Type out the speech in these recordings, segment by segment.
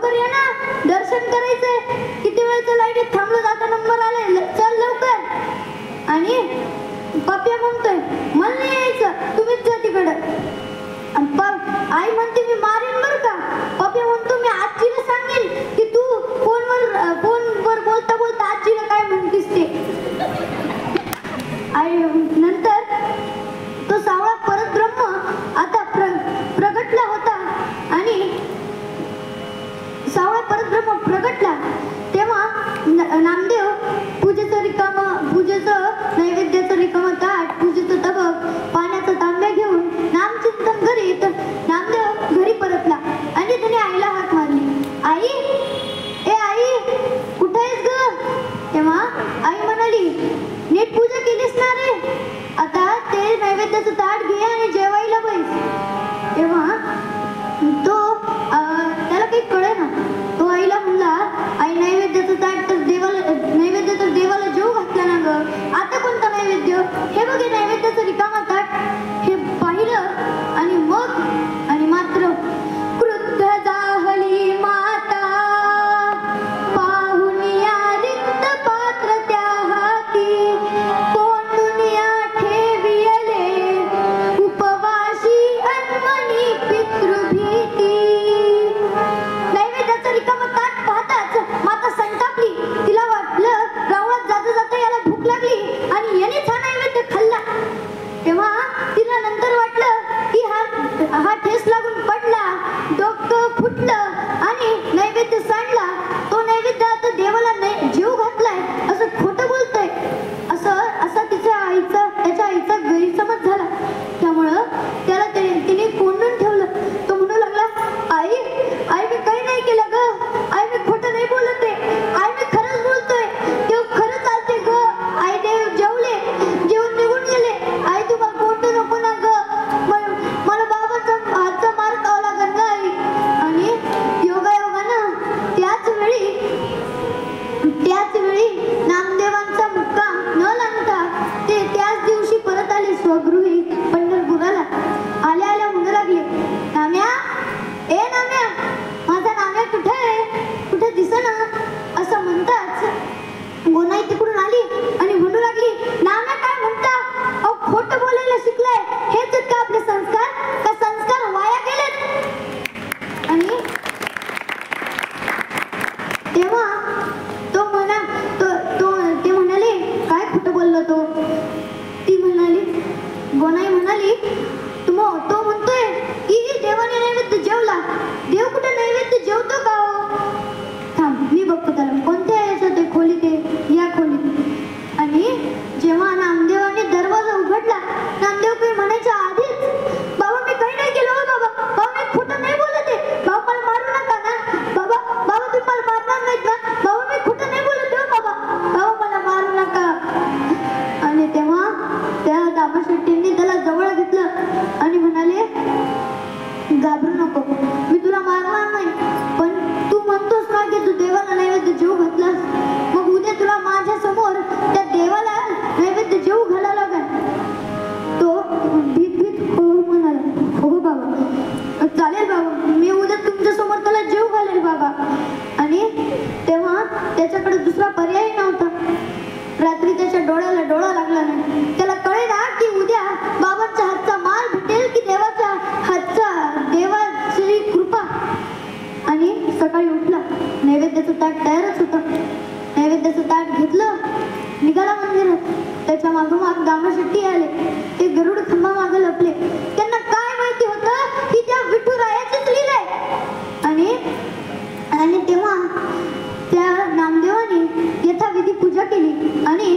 लवकर ये ना, दर्शन करायचंय. किती वेळचं लाईनीत थांबलो, आता नंबर आलाय, चल लवकर. आणि पप्या म्हणतोय मला नाही यायचं, तुम्हीच जा तिकडं. आई म्हणते मी मारेन बर का. पप्या म्हणतो मी आजीला सांगेन की तू फोनवर बोलता बोलता आजीला काय म्हणतीस ते. आणि नंतर तो सावळा परत ब्रह्म आता प्रगटला होता. आणि सावळा परत ब्रह्म प्रगटला तेव्हा नामदेव पूजेचं नैवेद्याचं रिकामं ताट, पूजेचं तबक, पाण्याचा तांब्या घेऊन नामचिंतन करीत नामदेव घरी परतला. आणि त्याने आईला हाक मारली, आई, ए आई, कुठे आहेस ग? तेव्हा आई म्हणाली, नीट पूजा केलीस ना रे, आता ते नैवेद्याचं ताट घे आणि जेवायला बैस. तेव्हा तो त्याला काही कळे ना, तो आईला म्हणला, आई नैवेद्याचं ताट तर देवाला जेव घातला ना ग, आता कोणता नैवेद्य? हे बघे नैवेद्याचं रिकामा ताट. हे पाहिलं आणि मात्र क्रुद्ध झाली माता, पाहून या रिक्त पात्र त्या हाती, कोंडून या ठेविले उपवाशी अन्मनी पितृभीती. नैवेद्याचं रिकामं ताट पाहताच माता संतापली. तिला वाटलं रावणात जाता जाता याला भूक लागली आणि यानेच हा नैवेद्य खाल्ला. तेव्हा तिला नंतर वाटलं की हा ठेस लागून पडला, डोकं फुटलं आणि नैवेद्य सांडला. तो नैवेद्य आता देवाला जीव घातलाय असं खोटं बोलतोय, असा त्याच्या आईचा गैरसमज झाला. त्यामुळं त्याला तिने कोंडून ठेवलं. तो म्हणू लागला, आई मी काही नाही केलं ग, आई मी खोटं नाही बोलत आहे, आई मी खरंच बोलतोय, देव खरंच आलते ग, आई देव जेवून निघून गेले, आई तुम्हाला कोंडू नको ना ग, मला बाबाचा हातचा मार खावा लागेल ग आई. आणि योगायोगानं त्याच वेळी नामदेवांचा मुक्काम न लागता ते त्याच दिवशी परत आले स्वगृही पंढरपुराला. आल्या म्हणू लागले, नाम्या, ए नाम्या, माझा नाम्या कुठे आहे, कुठे दिसेना. असं म्हणताच गोनाई तिकडून आली आणि म्हणू लागली, नाम्या काय म्हणता, अहो खोटं बोलायला शिकलाय, हेच आहेत का आपले संस्कार, का संस्कार वाया गेलेत? आणि तेव्हा ते म्हणाले, काय खोटं बोललो तो? ती म्हणाली, गोनाई म्हणाली, तो म्हणतोय की देवाने नैवेद्य जेवला, देव कुठे नैवेद्य जेवतो का हो? थांब मी बघतो त्याला, कोणत्या याच्यात ते खोलीत आहे, या खोलीत. आणि जेव्हा नामदेवाने दरवाजा उघडला, नामदेव काही म्हणायच्या आधीच, बाबा मी काही नाही केलं हो बाबा मी खोटं नाही बोलत आहे, बाबा मला मारू नका ना, बाबा तुम्ही मला मारणार नाहीत ना, बाबा मी खोटं नाही बोलत हो बाबा मला मारू नका. आणि तेव्हा त्या दामाशेट्टींनी त्याला जवळ घेतलं आणि म्हणाले, घाबरू नको, मी तुला मारणार नाही, पण तू म्हणतोस ना की तू देवाला नैवेद्य जेव घातलास, मग उद्या तुला माझ्या समोर त्या देवाला नैवेद्य जेव घालायला लागेल. तो भीत हो म्हणाला, हो बाबा चालेल बाबा, मी उद्या तुमच्या समोर त्याला जेव घालेल बाबा. आणि तेव्हा त्याच्याकडे दुसरा पर्याय नव्हता. रात्री त्याच्या डोळ्याला डोळा लागला नाही. त्याला कळेना की उद्या बाबांच्या हातचा मार भेटेल की देवाच्या हातचा, देवाची कृपा. आणि सकाळी उठला, नैवेद्याचं ताट तयारच होतं. नैवेद्याचं ताट घेतलं, निघाला मंदिरात. त्याच्या मागोमाग दामाशेट्टी आले. ते गरुड खंबा मागे लपले. त्यांना काय माहिती होतं की त्या विठुरायाचीच लीला आहे. आणि तेव्हा त्या नामदेवाने यथाविधी पूजा केली आणि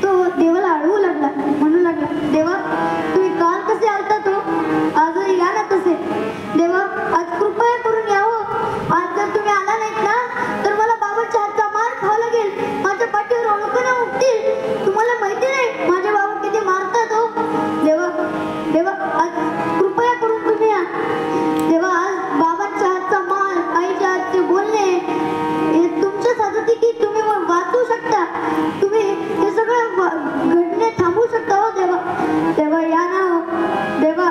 तो देवाला अडवू लागला, म्हणू लागला, देवा तुम्ही काल कसे आलता तो आजही या ना तसे, देवा आज कृपया करून यावं, आज जर तुम्ही आला नाहीत ना तर मला बाबाच्या हातचा मार खावा लागेल, माझ्या पाठीवर ओळखणं उठतील, तुम्हाला माहिती नाही माझे बाबा किती मारतात हो. देवा आज कृपया करून तुम्ही या. देवा आज बाबांच्या हातचा मार, आईच्या हातचे बोलणे हे तुमच्याच हातात की तुम्ही वाचू शकता, तुम्ही हे सगळं घडणे थांबवू शकता हो देवा. देवा या ना हो देवा,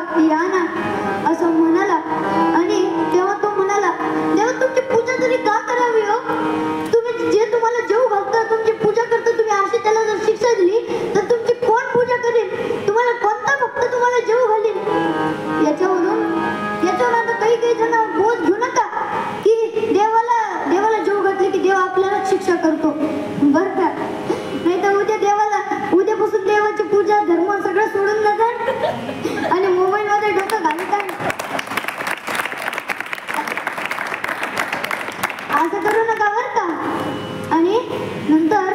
असं करू नका बरं का. आणि नंतर